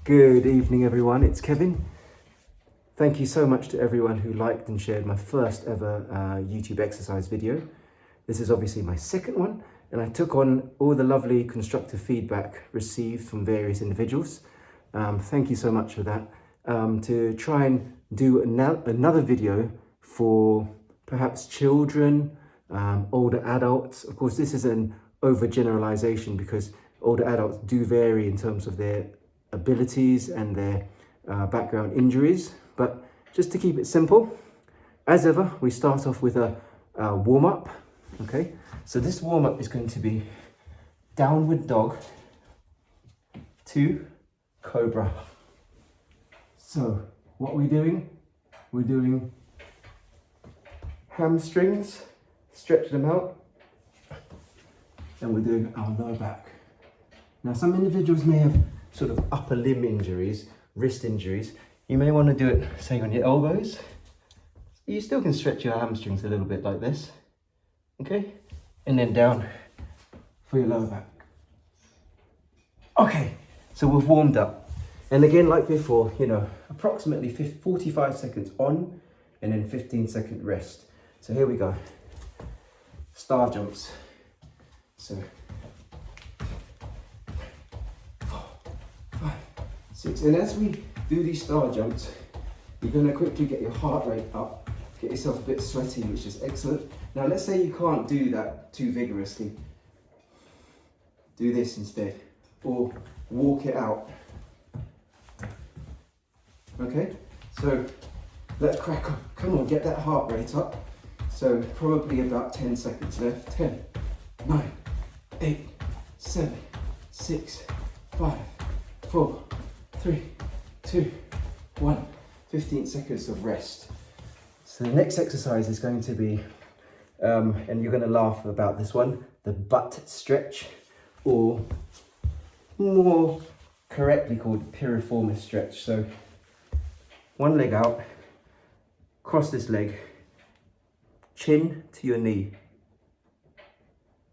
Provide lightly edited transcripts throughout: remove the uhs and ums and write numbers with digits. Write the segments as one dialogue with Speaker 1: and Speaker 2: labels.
Speaker 1: Good evening everyone, it's Kevin. Thank you so much to everyone who liked and shared my first ever YouTube exercise video. This is obviously my second one, and I took on all the lovely constructive feedback received from various individuals. Thank you so much for that. To try and do another video for perhaps children, older adults. Of course, this is an overgeneralization because older adults do vary in terms of their abilities and their background injuries, but just to keep it simple, as ever, we start off with a warm-up. Okay, so this warm-up is going to be downward dog to cobra. So what we're doing hamstrings, stretch them out, and we're doing our lower back. Now some individuals may have sort of upper limb injuries, wrist injuries. You may want to do it, say, on your elbows. You still can stretch your hamstrings a little bit like this, okay? And then down for your lower back. Okay, so we've warmed up. And again, like before, approximately 45 seconds on and then 15-second rest. So here we go. Star jumps. So 4, 5, 6. And as we do these star jumps, you're going to quickly get your heart rate up, get yourself a bit sweaty, which is excellent. Now let's say you can't do that too vigorously. Do this instead, or walk it out. Okay, so let's crack on. Come on, get that heart rate up. So probably about 10 seconds left. 10, 9, 8, 7, 6, 5, 4, 3, 2, 1. 15 seconds of rest. So the next exercise is going to be, and you're going to laugh about this one, the butt stretch, or more correctly called piriformis stretch. So one leg out, cross this leg, chin to your knee.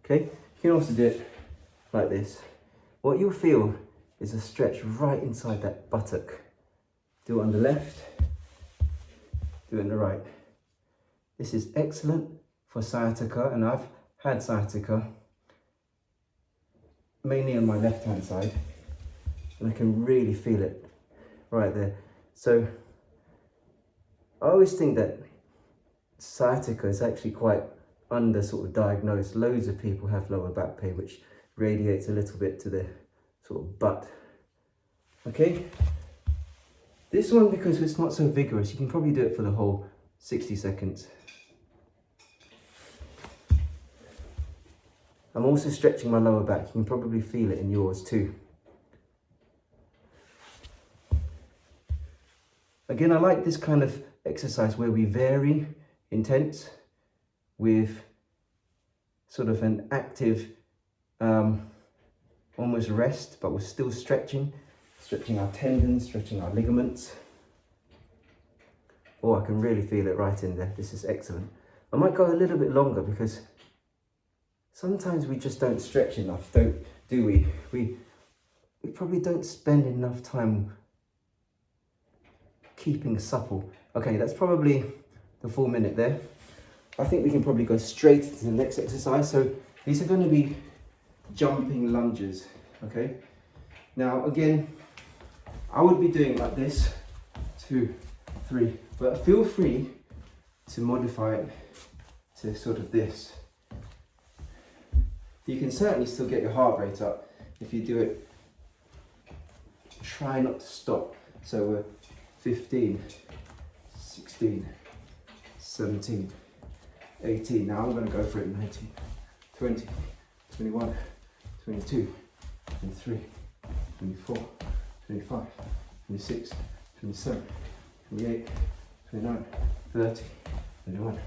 Speaker 1: Okay, you can also do it like this. What you'll feel is a stretch right inside that buttock. Do it on the left, do it on the right. This is excellent for sciatica, and I've had sciatica mainly on my left hand side, and I can really feel it right there. So I always think that sciatica is actually quite under sort of diagnosed. Loads of people have lower back pain, which radiates a little bit to the sort of butt. Okay, this one, because it's not so vigorous, you can probably do it for the whole 60 seconds. I'm also stretching my lower back. You can probably feel it in yours too. Again, I like this kind of exercise where we vary intense with sort of an active almost rest, but we're still stretching our tendons, stretching our ligaments. Oh, I can really feel it right in there. This is excellent. I might go a little bit longer because sometimes we just don't stretch enough, do we? We probably don't spend enough time keeping supple. Okay, that's probably the full minute there. I think we can probably go straight to the next exercise. So these are going to be jumping lunges, okay? Now again, I would be doing like this, 2, 3, but feel free to modify it to sort of this. You can certainly still get your heart rate up if you do it. Try not to stop. So we're 15, 16, 17, 18. Now I'm going to go for it. 19, 20, 21, 22, 23, 24, 25, 26, 27, 28, 29, 30, 31,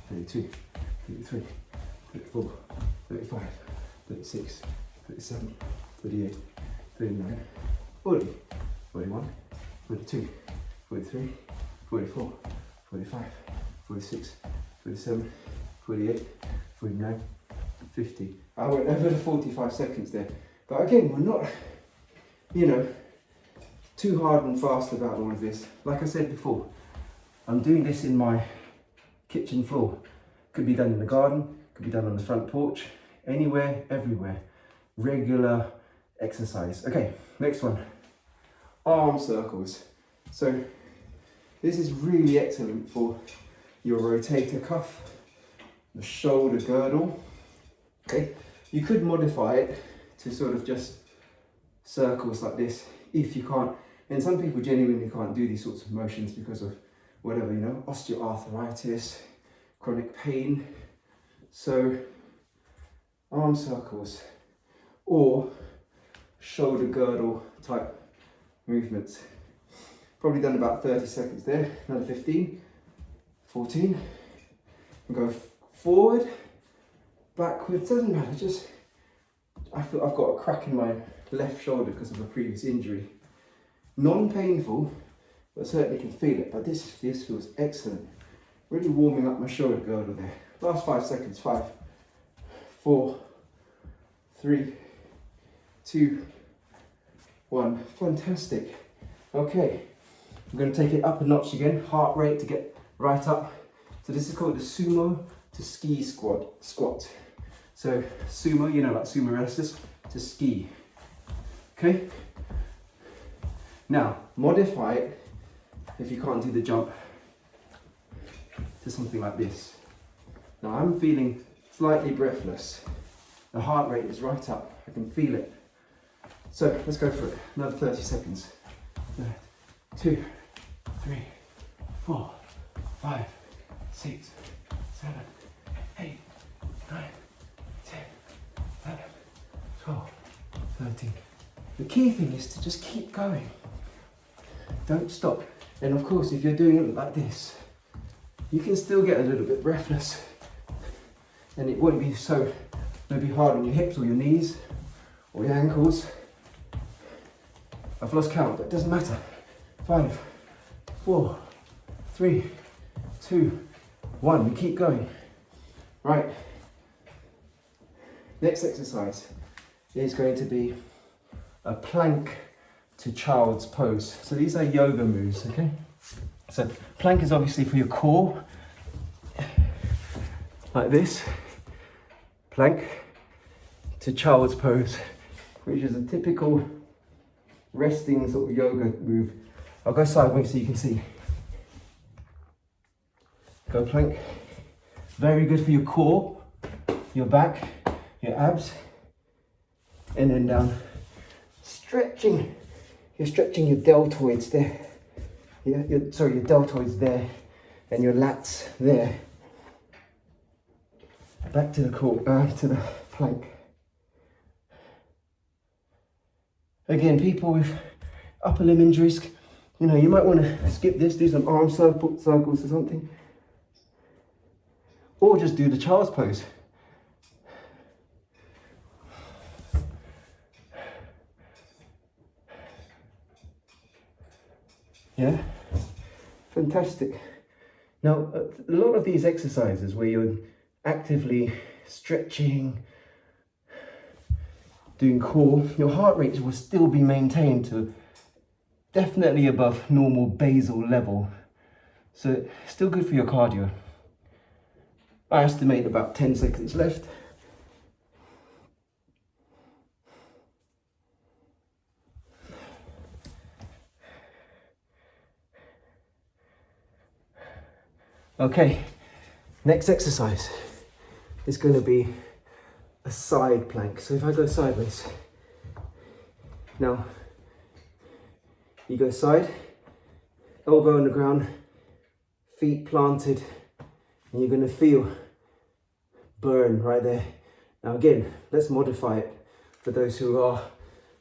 Speaker 1: 32, 33, 34, 35, 36, 37, 38, 39, 40, 41, 42, 43, 44, 45, 46, 47, 48, 49, 50. I went over the 45 seconds there. But again, we're not, too hard and fast about all of this. Like I said before, I'm doing this in my kitchen floor. Could be done in the garden, could be done on the front porch, anywhere, everywhere. Regular exercise. Okay, next one. Arm circles. So this is really excellent for your rotator cuff, the shoulder girdle. Okay, you could modify it to sort of just circles like this if you can't. And some people genuinely can't do these sorts of motions because of whatever, you know, osteoarthritis, chronic pain. So arm circles or shoulder girdle type movements. Probably done about 30 seconds there. Another 15, 14. And go forward, backwards, doesn't matter. Just, I feel I've got a crack in my left shoulder because of a previous injury. Non-painful, but certainly can feel it. But this feels excellent. Really warming up my shoulder girdle there. Last 5 seconds. 5, 4, 3, 2, 1. Fantastic. Okay, I'm going to take it up a notch again. Heart rate to get right up. So this is called the Sumo to ski squat. So sumo, you know, like sumo wrestlers, to ski. Okay. Now modify it if you can't do the jump to something like this. Now I'm feeling slightly breathless. The heart rate is right up. I can feel it. So let's go for it. Another 30 seconds. 2, 3, 4, 5, 6, 7, 8, 9, 10, 11, 12, 13. The key thing is to just keep going. Don't stop. And of course, if you're doing it like this, you can still get a little bit breathless. And it won't be so maybe hard on your hips or your knees or your ankles. I've lost count, but it doesn't matter. 5, 4, 3, 2, 1. We keep going. Right. Next exercise is going to be a plank to child's pose. So these are yoga moves, okay? So plank is obviously for your core, like this. Plank to child's pose, which is a typical resting sort of yoga move. I'll go sideways so you can see. Go plank. Very good for your core, your back, your abs, and then down. Stretching. You're stretching your deltoids there. Yeah, your deltoids there, and your lats there. Back to the core, to the plank. Again, people with upper limb injuries, you know, you might want to skip this, do some arm circles or something. Or just do the child's pose. Yeah, fantastic. Now, a lot of these exercises where you're actively stretching, doing core, your heart rate will still be maintained to definitely above normal basal level. So still good for your cardio. I estimate about 10 seconds left. Okay, next exercise is going to be a side plank. So if I go sideways, now you go side, elbow on the ground, feet planted, and you're going to feel burn right there. Now again, let's modify it for those who are,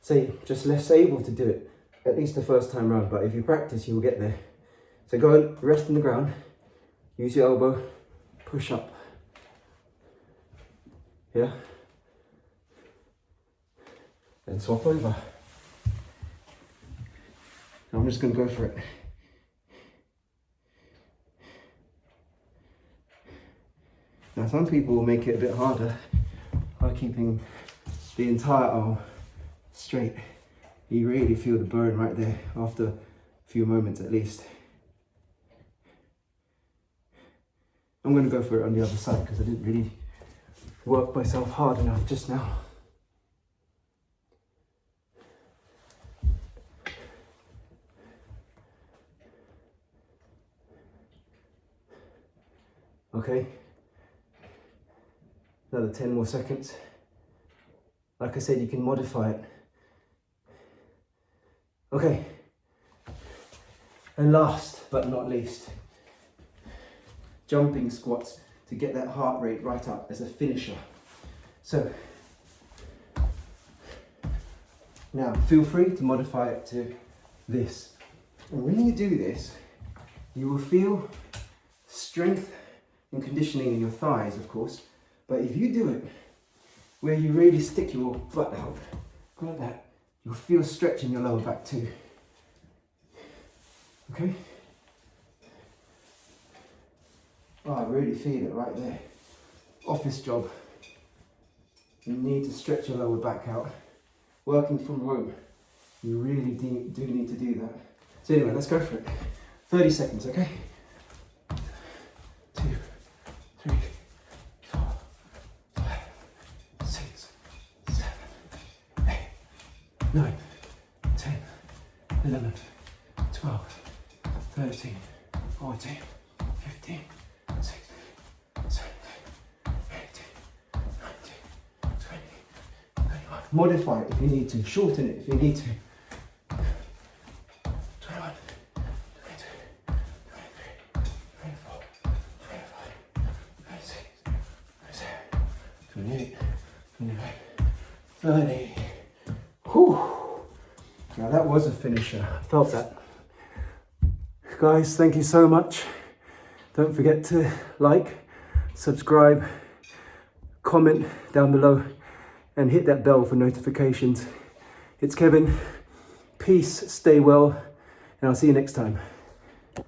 Speaker 1: say, just less able to do it, at least the first time round, but if you practice, you will get there. So go and rest on the ground. Use your elbow, push up. Yeah? Then swap over. Now I'm just going to go for it. Now some people will make it a bit harder by keeping the entire arm straight. You really feel the burn right there after a few moments at least. I'm going to go for it on the other side because I didn't really work myself hard enough just now. Okay, another 10 more seconds. Like I said, you can modify it. Okay, and last but not least, jumping squats to get that heart rate right up as a finisher. So, now feel free to modify it to this. And when you do this, you will feel strength and conditioning in your thighs, of course. But if you do it where you really stick your butt out, go like that, you'll feel stretch in your lower back too. Okay? Oh, I really feel it right there. Office job. You need to stretch your lower back out. Working from home, you really do need to do that. So anyway, let's go for it. 30 seconds, okay? 2, 3, 4, 5, 6, 7, 8, 9, 10, 11, 12, 13, 14, 15, 16, 17, 18, 19, 20, 21. Modify it if you need to, shorten it if you need to. 21, 22, 23, 24, 25, 26, 27, 28, 29, 30. Whew. Now that was a finisher. I felt that. Guys, thank you so much. Don't forget to like, subscribe, comment down below, and hit that bell for notifications. It's Kevin. Peace, stay well, and I'll see you next time.